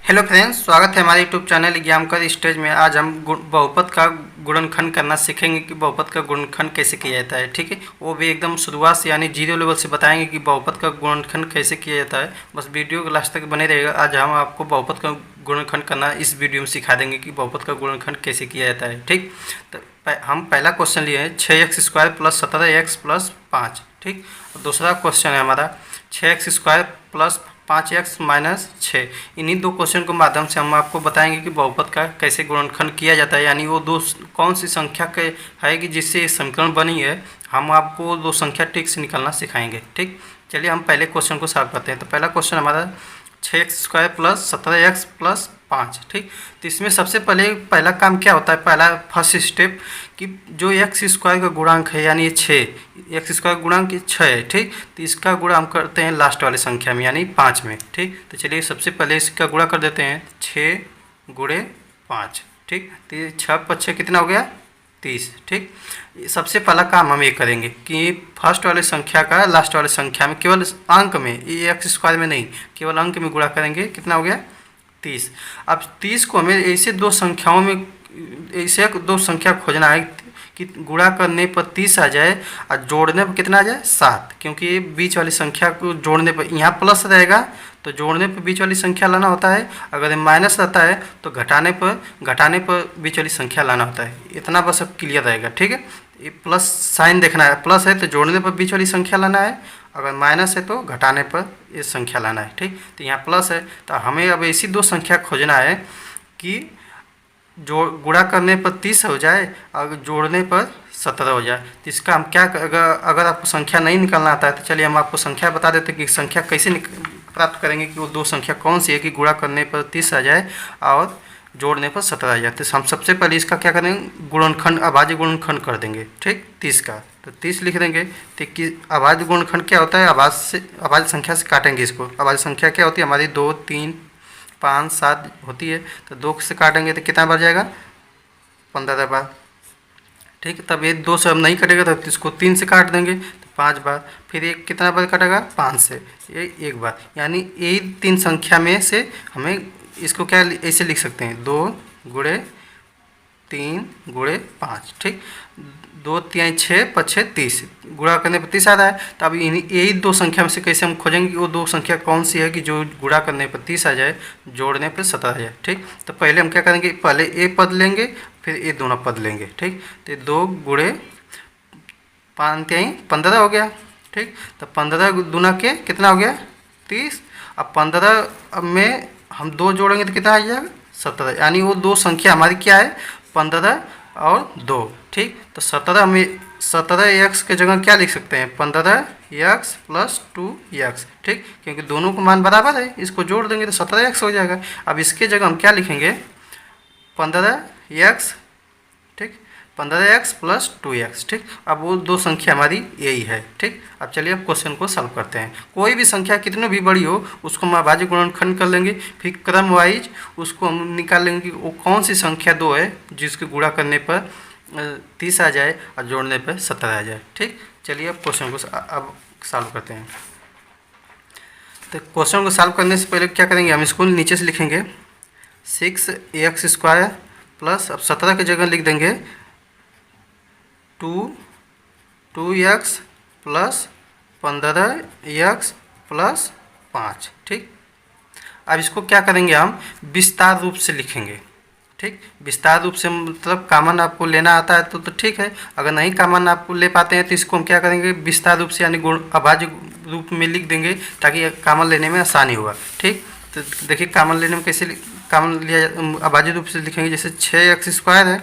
Hello friends, स्वागत है हमारे यूट्यूब चैनल ज्ञानकर स्टेज में। आज हम बहुपद का गुणनखंड करना सीखेंगे कि बहुपद का गुणनखंड कैसे किया जाता है। ठीक है, वो भी एकदम शुरुआत से यानी जीरो लेवल से बताएंगे कि बहुपद का गुणनखंड कैसे किया जाता है। बस वीडियो के लास्ट तक बने रहेगा। आज हम आपको बहुपद का गुणनखंड करना इस वीडियो में सिखा देंगे कि बहुपद का गुणनखंड कैसे किया जाता है। ठीक, तो हम पहला क्वेश्चन लिए हैं 6x² प्लस 17x प्लस 5। ठीक, दूसरा क्वेश्चन है हमारा 6x² प्लस 5x माइनस 6। इन्हीं दो क्वेश्चन के माध्यम से हम आपको बताएंगे कि बहुपद का कैसे गुणनखंड किया जाता है, यानी वो दो कौन सी संख्या के है कि जिससे ये समीकरण बनी है। हम आपको दो संख्या ठीक से निकालना सिखाएंगे। ठीक, चलिए हम पहले क्वेश्चन को सॉल्व करते हैं। तो पहला क्वेश्चन हमारा 6x² प्लस 17x प्लस 5। ठीक, तो इसमें सबसे पहला काम क्या होता है, पहला फर्स्ट स्टेप कि जो x² का गुणांक है यानी ये 6, x² गुणांक 6 है। ठीक, तो इसका गुणा हम करते हैं लास्ट वाले संख्या में यानी 5 में। ठीक, तो चलिए सबसे पहले इसका गुणा कर देते हैं 6 गुणे 5। ठीक, तो 6 × 5 कितना हो गया 30। ठीक, सबसे पहला काम हम ये करेंगे कि फर्स्ट वाले संख्या का लास्ट वाले संख्या में केवल अंक में, ये x² में नहीं, केवल अंक में गुणा करेंगे। कितना हो गया 30। अब 30 को हमें ऐसे दो संख्याओं में, ऐसे दो संख्या खोजना है कि गुणा करने पर 30 आ जाए और जोड़ने पर कितना आ जाए 7, क्योंकि ये बीच वाली संख्या को जोड़ने पर यहाँ प्लस रहेगा तो जोड़ने पर बीच वाली संख्या लाना होता है। अगर ये माइनस रहता है तो घटाने पर बीच वाली संख्या लाना होता है। इतना बस अब क्लियर रहेगा। ठीक है, ये प्लस साइन देखना है, प्लस है तो जोड़ने पर बीच वाली संख्या लाना है, अगर माइनस है तो घटाने पर ये संख्या लाना है। ठीक, तो यहाँ प्लस है तो हमें अब ऐसी दो संख्या खोजना है कि जो गुणा करने पर 30 हो जाए और जोड़ने पर 17 हो जाए। तो इसका हम क्या, अगर आपको संख्या नहीं निकालना आता है तो चलिए हम आपको संख्या बता देते हैं कि संख्या कैसे प्राप्त करेंगे कि वो दो संख्या कौन सी है कि गुणा करने पर 30 आ जाए और जोड़ने पर 17 आ जाए। तो हम सबसे पहले इसका क्या करेंगे, गुणनखंड, अभाज्य गुणनखंड कर देंगे। ठीक, 30 का तो 30 लिख देंगे। तो कि अभाज्य गुणनखंड क्या होता है, अभाज्य संख्या से काटेंगे इसको। अभाज्य संख्या क्या होती है हमारी, 2 3 5 7 होती है, तो 2 से काटेंगे तो कितना बार जाएगा 15 बार। ठीक, तब ये 2 से हम नहीं कटेगा तो इसको 3 से काट देंगे तो 5 बार, फिर एक कितना बार कटेगा 5 से, ये एक बार। यानी यही 3 संख्या में से हमें इसको क्या ऐसे लिख सकते हैं, 2 गुणे 3 गुणे 5। ठीक, 2 3 6 5 6 30, गुणा करने पर 30 आ रहा है। तो अब यही दो संख्या में से कैसे हम खोजेंगे कि वो दो संख्या कौन सी है कि जो गुणा करने पर 30 आ जाए, जोड़ने पर 17 आ जाए। ठीक, तो पहले हम क्या करेंगे, पहले ये पद लेंगे फिर ये दोनों पद लेंगे। ठीक, तो 2 गुणे 5 3 15 हो गया। ठीक, तो 15 दूना के कितना हो गया 30। अब 15 में हम 2 जोड़ेंगे तो कितना आ जाएगा 17, यानी वो दो संख्या हमारी क्या है 15 और 2। ठीक, तो 17 में 17x के जगह क्या लिख सकते हैं, 15x प्लस 2x। ठीक, क्योंकि दोनों को मान बराबर है, इसको जोड़ देंगे तो 17x हो जाएगा। अब इसके जगह हम क्या लिखेंगे 15x। ठीक, 15x प्लस 2x। ठीक, अब वो दो संख्या हमारी यही है। ठीक, अब चलिए अब क्वेश्चन को सॉल्व करते हैं। कोई भी संख्या कितनी भी बड़ी हो उसको हम अभाज्य गुणनखंड कर लेंगे, फिर क्रम वाइज उसको हम निकाल लेंगे कि वो कौन सी संख्या 2 है जिसके गुणा करने पर 30 आ जाए और जोड़ने पर 17 आ जाए। ठीक, चलिए अब क्वेश्चन को अब सॉल्व करते हैं। तो क्वेश्चन को सॉल्व करने से पहले क्या करेंगे, हम इसको नीचे से लिखेंगे 6x² प्लस, अब 17 की जगह लिख देंगे 2x प्लस 15x प्लस 5। ठीक, अब इसको क्या करेंगे, हम विस्तार रूप से लिखेंगे। ठीक, विस्तार रूप से मतलब कॉमन आपको लेना आता है तो ठीक है, अगर नहीं कॉमन आपको ले पाते हैं तो इसको हम क्या करेंगे विस्तार रूप से यानी अभाज्य रूप में लिख देंगे ताकि कॉमन लेने में आसानी होगा। ठीक, तो देखिए कॉमन लेने में कैसे कॉमन लिया, अभाज्य रूप से लिखेंगे। जैसे 6x² है।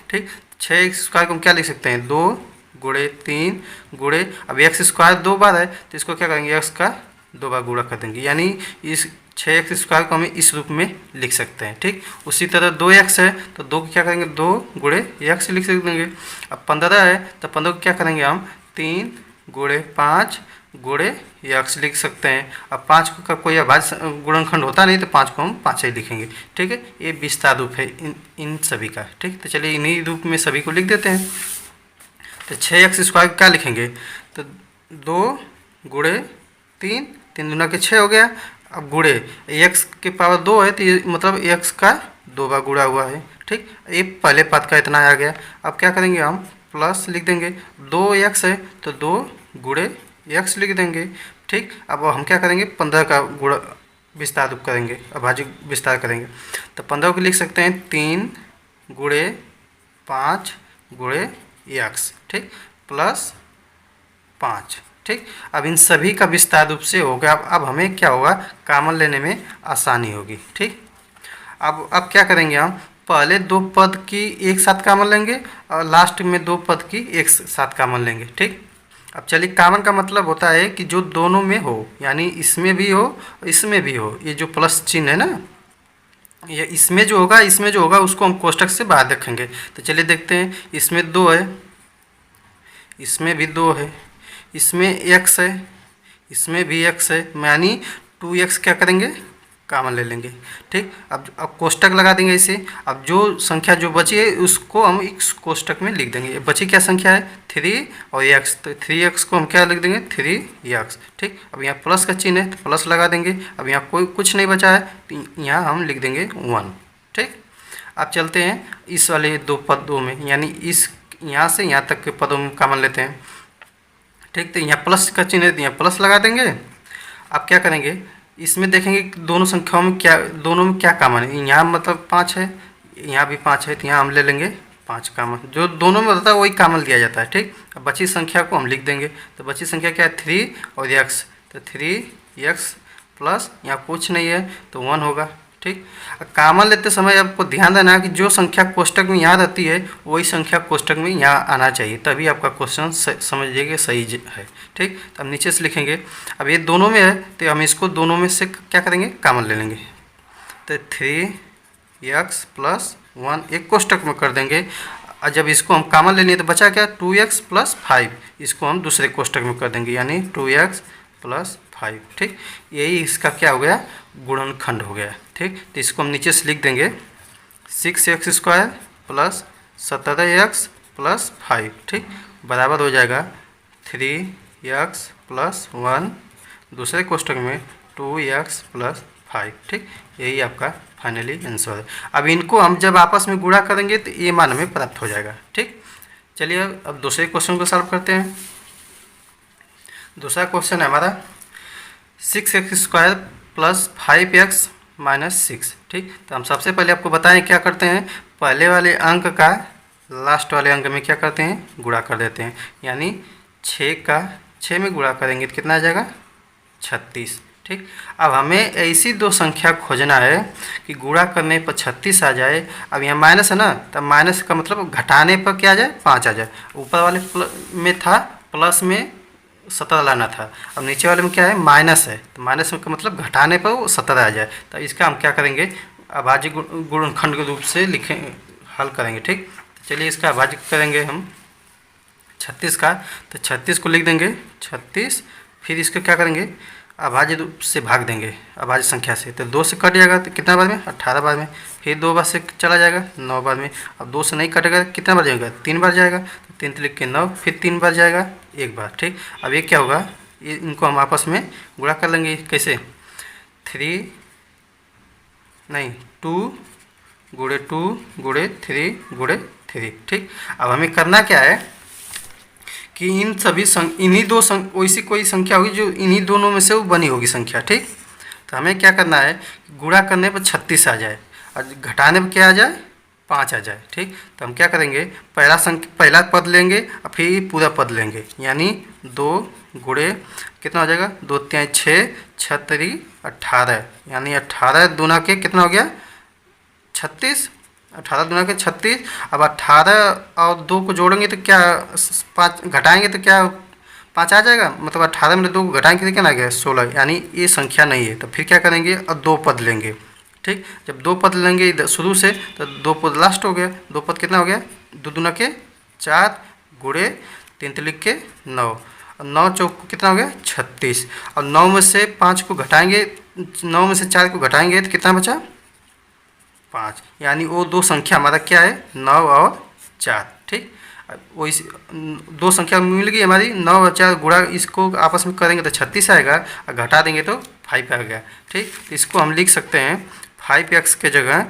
ठीक, 6x² को हम क्या लिख सकते हैं, 2 गुणे 3 गुणे, अब x² 2 बार है तो इसको क्या करेंगे x का 2 बार गुणा कर देंगे, यानी इस 6x² को हमें इस रूप में लिख सकते हैं। ठीक, उसी तरह 2x है तो 2 को क्या करेंगे 2 गुणे x लिख देंगे। अब 15 है तो 15 को क्या करेंगे हम 3 गुणे 5 गुणे x लिख सकते हैं। अब 5 का कोई अभाज्य गुणनखंड होता नहीं तो 5 को हम 5 ही लिखेंगे। ठीक है, ये विस्तार रूप है इन सभी का। ठीक, तो चलिए इन्हीं रूप में सभी को लिख देते हैं। तो 6x² क्या लिखेंगे, तो 2 गुणे 3 3 दूना के 6 हो गया। अब गुणे, एक्स के पावर 2 है तो ये मतलब एक्स का 2 बार गुणा हुआ है। ठीक, ये पहले पद का इतना आ गया। अब क्या करेंगे हम प्लस लिख देंगे, 2x है तो 2 गुणे एक्स लिख देंगे। ठीक, अब हम क्या करेंगे 15 का गुणा विस्तार करेंगे, अभाज्य विस्तार करेंगे तो 15 को लिख सकते हैं 3 गुणे 5 गुणे एक्स। ठीक, प्लस 5। ठीक, अब इन सभी का विस्तार रूप से हो गया। अब हमें क्या होगा, कॉमन लेने में आसानी होगी। ठीक, अब क्या करेंगे हम पहले 2 पद की एक साथ कॉमन लेंगे और लास्ट में 2 पद की एक साथ कॉमन लेंगे। ठीक, अब चलिए कॉमन का मतलब होता है कि जो दोनों में हो, यानी इसमें भी हो इसमें भी हो। ये जो प्लस चिन्ह है ना, ये इसमें जो होगा उसको हम कोष्टक से बाहर रखेंगे। तो चलिए देखते हैं, इसमें 2 है, इसमें भी 2 है, इसमें x है, इसमें भी x है, यानी 2x क्या करेंगे कॉमन ले लेंगे। ठीक, अब कोष्टक लगा देंगे इसे। अब जो संख्या जो बची है उसको हम इस कोष्टक में लिख देंगे। बची क्या संख्या है 3 और x, तो 3x को हम क्या लिख देंगे 3x। ठीक, अब यहाँ प्लस का चिन्ह है तो प्लस लगा देंगे। अब यहाँ कोई कुछ नहीं बचा है तो यहाँ हम लिख देंगे 1। ठीक, अब चलते हैं इस वाले 2 पदों में, यानी इस यहाँ से यहाँ तक के पदों में कॉमन लेते हैं। ठीक, तो यहाँ प्लस का चिन्ह है तो यहाँ प्लस लगा देंगे। अब क्या करेंगे, इसमें देखेंगे दोनों संख्याओं में क्या कॉमन है। यहाँ मतलब 5 है, यहाँ भी 5 है तो यहाँ हम ले लेंगे 5 कॉमन। जो दोनों में होता है वही कॉमन लिया जाता है। ठीक, अब बची संख्या को हम लिख देंगे। तो बची संख्या क्या है 3 और x, तो 3x प्लस यहाँ कुछ नहीं है तो 1 होगा। ठीक, कॉमन लेते समय आपको ध्यान देना है कि जो संख्या कोष्टक में यहाँ रहती है वही संख्या कोष्टक में यहाँ आना चाहिए, तभी आपका क्वेश्चन समझिएगा सही है। ठीक, तो हम नीचे से लिखेंगे। अब ये दोनों में है तो हम इसको दोनों में से क्या करेंगे कॉमन ले लेंगे। तो 3x प्लस 1 एक कोष्टक में कर देंगे। और जब इसको हम कॉमन लेंगे तो बचा क्या 2x प्लस 5, इसको हम दूसरे कोष्टक में कर देंगे, यानी 2x प्लस 5। ठीक, यही इसका क्या हो गया गुणनखंड हो गया। ठीक, तो इसको हम नीचे से लिख देंगे 6x² प्लस 17x प्लस 5। ठीक, बराबर हो जाएगा 3x प्लस 1 दूसरे कोष्टक में 2x प्लस 5। ठीक, यही आपका फाइनली आंसर है। अब इनको हम जब आपस में गुणा करेंगे तो ये मान हमें प्राप्त हो जाएगा। ठीक, चलिए अब दूसरे क्वेश्चन को सॉल्व करते हैं। दूसरा क्वेश्चन है हमारा 6x² प्लस 5x माइनस 6। ठीक, तो हम सबसे पहले आपको बताएं क्या करते हैं, पहले वाले अंक का लास्ट वाले अंक में क्या करते हैं गुणा कर देते हैं, यानी 6 का 6 में गुणा करेंगे तो कितना आ जाएगा 36। ठीक, अब हमें ऐसी 2 संख्या खोजना है कि गुणा करने पर 36 आ जाए। अब यहाँ माइनस है ना, तब माइनस का मतलब घटाने पर क्या आ जाए 5 आ जाए। ऊपर वाले में था प्लस में 17 लाना था, अब नीचे वाले में क्या है माइनस है, तो माइनस का मतलब घटाने पर वो 17 आ जाए। तो इसका हम क्या करेंगे अभाज्य गुणनखंड के रूप से लिखें हल करेंगे। ठीक, तो चलिए इसका अभाज्य करेंगे हम 36 का, तो 36 को लिख देंगे 36, फिर इसको क्या करेंगे अभाज्य रूप से भाग देंगे अभाज्य संख्या से, तो 2 से कट जाएगा तो कितना बार में 18 बार में, फिर 2 बार से चला जाएगा 9 बार में। अब 2 से नहीं कटेगा कितना बार जाएगा 3 बार जाएगा, तो 3 लिख के 9, फिर 3 बार जाएगा 1 बार। ठीक, अब ये क्या होगा, ये इनको हम आपस में गुणा कर लेंगे। कैसे 2 गुणे 2 गुणे 3 गुणे 3। ठीक, अब हमें करना क्या है कि इन सभी इन्हीं 2 वैसी कोई संख्या होगी जो इन्हीं दोनों में से वो बनी होगी संख्या। ठीक, तो हमें क्या करना है गुणा करने पर 36 आ जाए और घटाने पर क्या आ जाए 5 आ जाए। ठीक, तो हम क्या करेंगे पहला पद लेंगे और फिर पूरा पद लेंगे, यानी 2 गुणे कितना हो जाएगा 2 3 6 6 3 18, यानी 18 दूना के कितना हो गया 36, 18 दूना के 36। अब 18 और 2 को जोड़ेंगे तो क्या 5 घटाएंगे तो क्या 5 आ जाएगा, मतलब 18 में 2 को घटाएंगे तो क्या आ गया 16, यानी ये संख्या नहीं है। तो फिर क्या करेंगे और 2 पद लेंगे। ठीक, जब 2 पद लेंगे शुरू से तो 2 पद लास्ट हो गया, 2 पद कितना हो गया 2 दूना के 4 गुणे 3 लिख के 9, और 9 चौक कितना हो गया 36, और 9 में से 5 को घटाएंगे 9 में से 4 को घटाएंगे तो कितना बचा 5, यानी वो 2 संख्या हमारा क्या है 9 और 4। ठीक, वही 2 संख्या मिल गई हमारी 9 और 4 गुणा इसको आपस में करेंगे तो 36 आएगा और घटा देंगे तो 5 आ गया। ठीक, तो इसको हम लिख सकते हैं 5x के जगह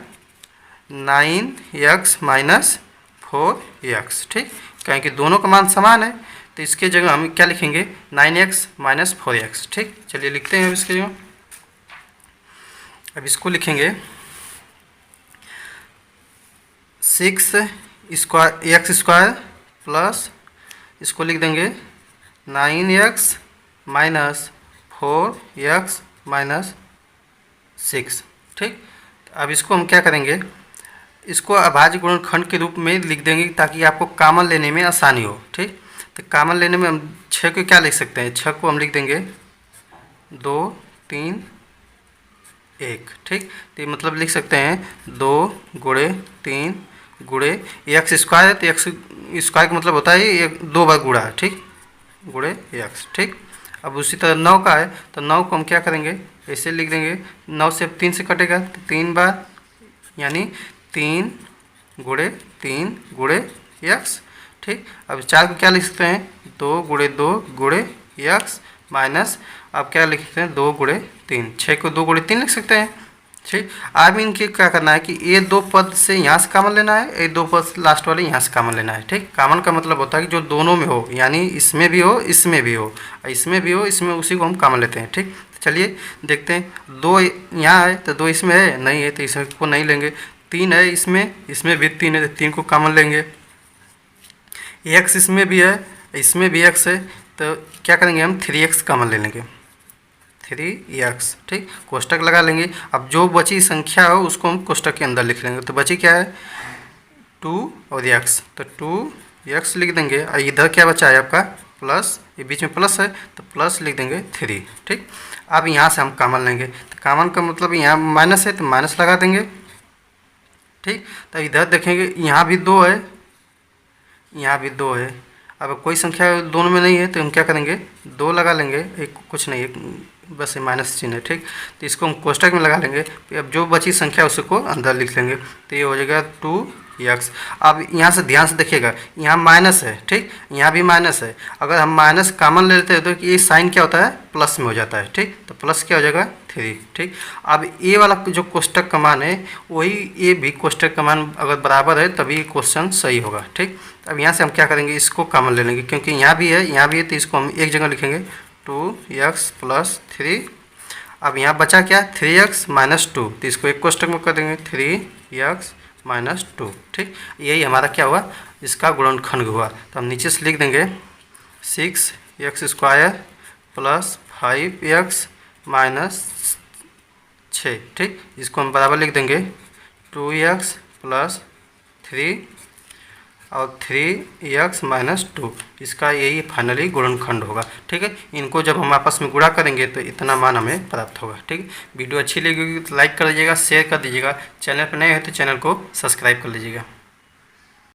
9x माइनस 4x। ठीक, कहें कि दोनों का मान समान है, तो इसके जगह हम क्या लिखेंगे 9x माइनस 4x। ठीक, चलिए लिखते हैं अब इसके जगह। अब इसको लिखेंगे 6x² प्लस इसको लिख देंगे 9x माइनस 4x माइनस 6। ठीक, अब इसको हम क्या करेंगे, इसको अभाज्य गुणनखंड के रूप में लिख देंगे ताकि आपको कॉमन लेने में आसानी हो। ठीक, तो कॉमन लेने में हम 6 को क्या लिख सकते हैं, 6 को हम लिख देंगे 2 3 1। ठीक, तो ये मतलब लिख सकते हैं 2 गुणे 3 गुणे एक्स स्क्वायर है, तो एक्स स्क्वायर का मतलब होता है ये 2 बार गुणा। ठीक, गुणे एक्स। ठीक, अब उसी तरह 9 का है, तो 9 को हम क्या करेंगे, ऐसे लिख देंगे 9 से 3 से कटेगा तो 3 बार, यानी 3 गुणे एक्स। ठीक, अब 4 को क्या लिख सकते हैं 2 गुणे एक्स माइनस, अब क्या लिख सकते हैं 2 गुणे 3। 6 को 2 गुणे 3 लिख सकते हैं। ठीक, अब इनके क्या करना है कि ये 2 पद से यहाँ से कॉमन लेना है, ये 2 पद लास्ट वाले यहाँ से कॉमन लेना है। ठीक, कॉमन का मतलब होता है कि जो दोनों में हो, यानी इसमें भी हो इसमें भी हो, इसमें भी हो इसमें, उसी को हम कॉमन लेते हैं। ठीक, चलिए देखते हैं 2 यहाँ है तो 2 इसमें है नहीं है, तो इसको नहीं लेंगे। 3 है इसमें भी 3 है, तो 3 को कॉमन लेंगे। एक्स इसमें भी है इसमें भी एक्स है, तो क्या करेंगे हम 3x कॉमन ले लेंगे, 3x। ठीक, कोष्टक लगा लेंगे। अब जो बची संख्या हो उसको हम कोष्टक के अंदर लिख लेंगे, तो बची क्या है 2 और x, तो 2x लिख देंगे। और इधर क्या बचा है आपका प्लस, ये बीच में प्लस है तो प्लस लिख देंगे 3। ठीक, अब यहाँ से हम कॉमन लेंगे, तो कॉमन का मतलब यहाँ माइनस है तो माइनस लगा देंगे। ठीक, तो इधर देखेंगे यहाँ भी 2 है यहाँ भी 2 है। अब कोई संख्या दोनों में नहीं है तो हम क्या करेंगे 2 लगा लेंगे, एक कुछ नहीं है बस ये माइनस चिन्ह है। ठीक, तो इसको हम कोष्टक में लगा लेंगे। अब जो बची संख्या उसको अंदर लिख लेंगे, तो ये हो जाएगा 2x। अब यहाँ से ध्यान से देखिएगा यहाँ माइनस है। ठीक, यहाँ भी माइनस है, अगर हम माइनस कॉमन ले लेते हैं तो ये साइन क्या होता है प्लस में हो जाता है। ठीक, तो प्लस क्या हो जाएगा 3। ठीक, अब ये वाला जो कोष्टक का मान है वही ये भी कोष्टक का मान अगर बराबर है तभी क्वेश्चन सही होगा। ठीक, अब यहाँ से हम क्या करेंगे इसको कॉमन ले लेंगे, क्योंकि यहाँ भी है तो इसको हम एक जगह लिखेंगे 2x प्लस 3। अब यहाँ बचा क्या 3x माइनस 2, तो इसको एक कोष्टक में कर देंगे 3x माइनस 2। ठीक, यही हमारा क्या हुआ इसका गुणनखंड हुआ। तो हम नीचे से लिख देंगे 6x² प्लस 5x माइनस 6। ठीक, इसको हम बराबर लिख देंगे 2x प्लस 3 और 3x माइनस 2। इसका यही फाइनली गुणनखंड होगा। ठीक है, इनको जब हम आपस में गुणा करेंगे तो इतना मान हमें प्राप्त होगा। ठीक, वीडियो अच्छी लगी तो लाइक कर दीजिएगा, शेयर कर दीजिएगा, चैनल पर नए हो तो चैनल को सब्सक्राइब कर लीजिएगा।